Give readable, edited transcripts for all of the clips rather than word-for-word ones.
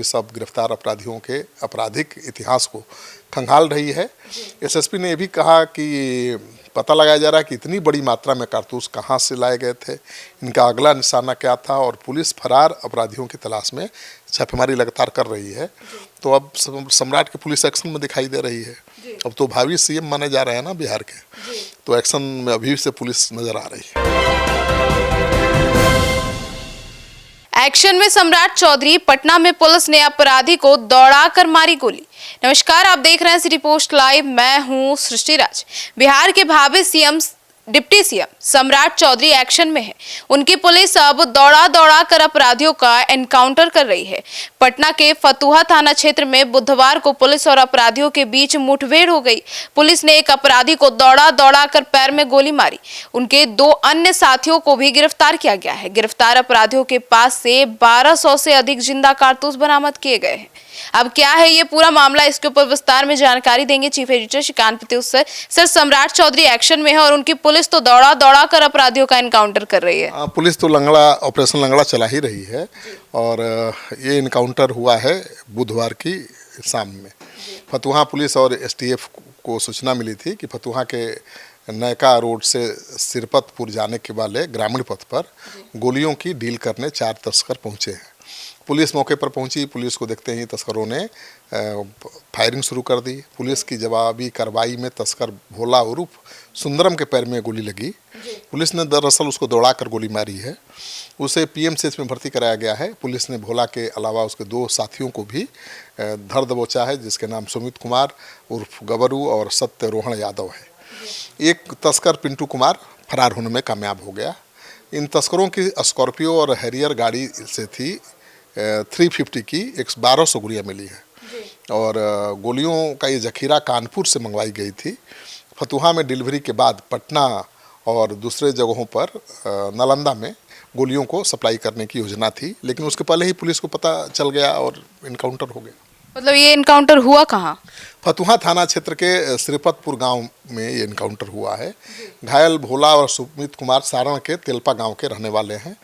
Police अब गिरफ्तार अपराधियों के आपराधिक इतिहास को खंगाल रही है। एसएसपी ने यह भी कहा कि पता लगाया जा रहा है कि इतनी बड़ी मात्रा में कारतूस कहां से लाए गए थे, इनका अगला निशाना क्या था, और पुलिस फरार अपराधियों की तलाश में छापेमारी लगातार कर रही है। तो अब सम्राट की पुलिस एक्शन में दिखाई दे रही है। अब तो भावी सीएम माने जा रहे हैं ना बिहार के, तो एक्शन में अभी से पुलिस नजर आ रही है। एक्शन में सम्राट चौधरी। पटना में पुलिस ने अपराधी को दौड़ाकर मारी गोली। नमस्कार, आप देख रहे हैं सिटी पोस्ट लाइव। मैं हूं सृष्टि राज। बिहार के भावी सीएम डिप्टी सीएम सम्राट चौधरी एक्शन में है। उनकी पुलिस अब दौड़ा दौड़ा कर अपराधियों का एनकाउंटर कर रही है। पटना के फतुहा थाना क्षेत्र में बुधवार को पुलिस और अपराधियों के बीच मुठभेड़ हो गई। पुलिस ने एक अपराधी को दौड़ा दौड़ा कर पैर में गोली मारी। उनके 2 अन्य साथियों को भी गिरफ्तार किया गया है। गिरफ्तार अपराधियों के पास से 1200 से अधिक जिंदा कारतूस बरामद किए गए हैं। अब क्या है ये पूरा मामला, इसके ऊपर विस्तार में जानकारी देंगे chief editor Shrikant Pratyush sir. Sir, Samrat Chaudhary action में है और उनकी पुलिस तो दौड़ा दौड़ा कर अपराधियों का एनकाउंटर कर रही है। पुलिस तो ऑपरेशन लंगड़ा चला ही रही है और ये एनकाउंटर हुआ है बुधवार की शाम में। फतुहा पुलिस और एसटीएफ को सूचना मिली थी कि फतुहा के नयका रोड से सिरपतपुर जाने के वाले ग्रामीण पथ पर गोलियों की डील करने 4 तस्कर पहुंचे हैं। पुलिस मौके पर पहुंची। पुलिस को देखते ही तस्करों ने फायरिंग शुरू कर दी। पुलिस की जवाबी कार्रवाई में तस्कर भोला उर्फ सुंदरम के पैर में गोली लगी। पुलिस ने दरअसल उसको दौड़ा कर गोली मारी है। उसे पीएमसीएच में भर्ती कराया गया है। पुलिस ने भोला के अलावा उसके 2 साथियों को भी धर दबोचा है, जिसके नाम सुमित कुमार उर्फ गबरू और सत्यरोहण यादव है। एक तस्कर पिंटू कुमार फरार होने में कामयाब हो गया। इन तस्करों की स्कॉर्पियो और हैरियर गाड़ी से थी 350 की 1200 गोलियाँ मिली हैं और गोलियों का ये जखीरा कानपुर से मंगवाई गई थी। फतुहा में डिलीवरी के बाद पटना और दूसरे जगहों पर नालंदा में गोलियों को सप्लाई करने की योजना थी, लेकिन उसके पहले ही पुलिस को पता चल गया और इनकाउंटर हो गया। मतलब ये इनकाउंटर हुआ कहाँ? फतुहा थाना क्षेत्र के सिरपतपुर गांव में ये इनकाउंटर हुआ है। घायल भोला और सुमित कुमार सारण के तेलपा गांव के रहने वाले हैं।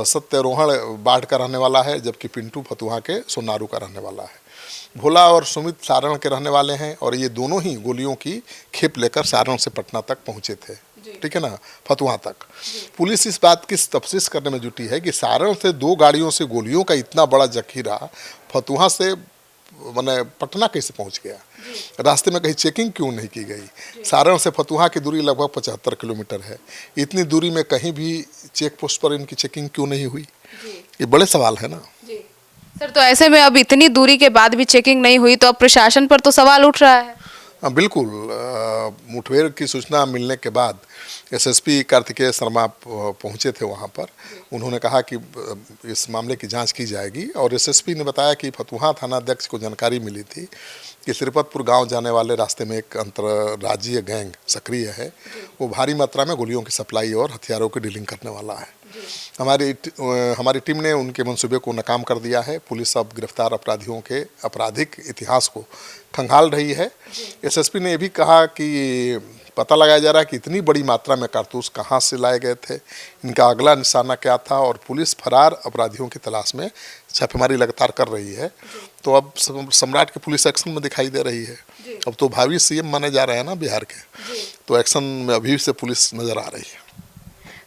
सत्यरोहण बाढ़ का रहने वाला है, जबकि पिंटू फतुहा के सोनारू का रहने वाला है। भोला और सुमित सारण के रहने वाले हैं और ये दोनों ही गोलियों की खेप लेकर सारण से पटना तक पहुंचे थे, ठीक है ना, फतुहा तक। पुलिस इस बात की तफ्तीश करने में जुटी है कि सारण से 2 गाड़ियों से गोलियों का इतना बड़ा जखीरा फतुहा से मैंने पटना कैसे पहुंच गया। रास्ते में कहीं चेकिंग क्यों नहीं की गई। सारण से फतुहा की दूरी लगभग 75 किलोमीटर है। इतनी दूरी में कहीं भी चेक पोस्ट पर इनकी चेकिंग क्यों नहीं हुई, ये बड़े सवाल है ना। सर, तो ऐसे में अब इतनी दूरी के बाद भी चेकिंग नहीं हुई तो अब प्रशासन पर तो सवाल उठ रहा है। बिल्कुल। मुठभेड़ की सूचना मिलने के बाद एसएसपी कार्तिकेय शर्मा पहुंचे थे वहां पर। उन्होंने कहा कि इस मामले की जांच की जाएगी और एसएसपी ने बताया कि फतुहा थानाध्यक्ष को जानकारी मिली थी कि सिरपतपुर गांव जाने वाले रास्ते में एक अंतर्राज्यीय गैंग सक्रिय है। वो भारी मात्रा में गोलियों की सप्लाई और हथियारों की डीलिंग करने वाला है। हमारी टीम ने उनके मंसूबे को नाकाम कर दिया है। पुलिस अब गिरफ्तार अपराधियों के आपराधिक इतिहास को खंगाल रही है। एसएसपी ने यह भी कहा कि पता लगाया जा रहा है कि इतनी बड़ी मात्रा में कारतूस कहां से लाए गए थे, इनका अगला निशाना क्या था, और पुलिस फरार अपराधियों की तलाश में छापेमारी लगातार कर रही है। तो अब सम्राट की पुलिस एक्शन में दिखाई दे रही है। अब तो भावी सीएम माने जा रहे हैं ना बिहार के, तो एक्शन में अभी से पुलिस नजर आ रही है।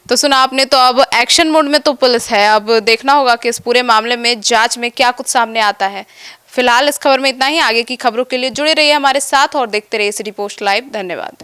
तो सुना आपने, तो अब एक्शन मोड में तो पुलिस है। अब देखना होगा कि इस पूरे मामले में जांच में क्या कुछ सामने आता है। फिलहाल इस खबर में इतना ही। आगे की खबरों के लिए जुड़े रहिए हमारे साथ और देखते रहिए सिटी पोस्ट लाइव। धन्यवाद।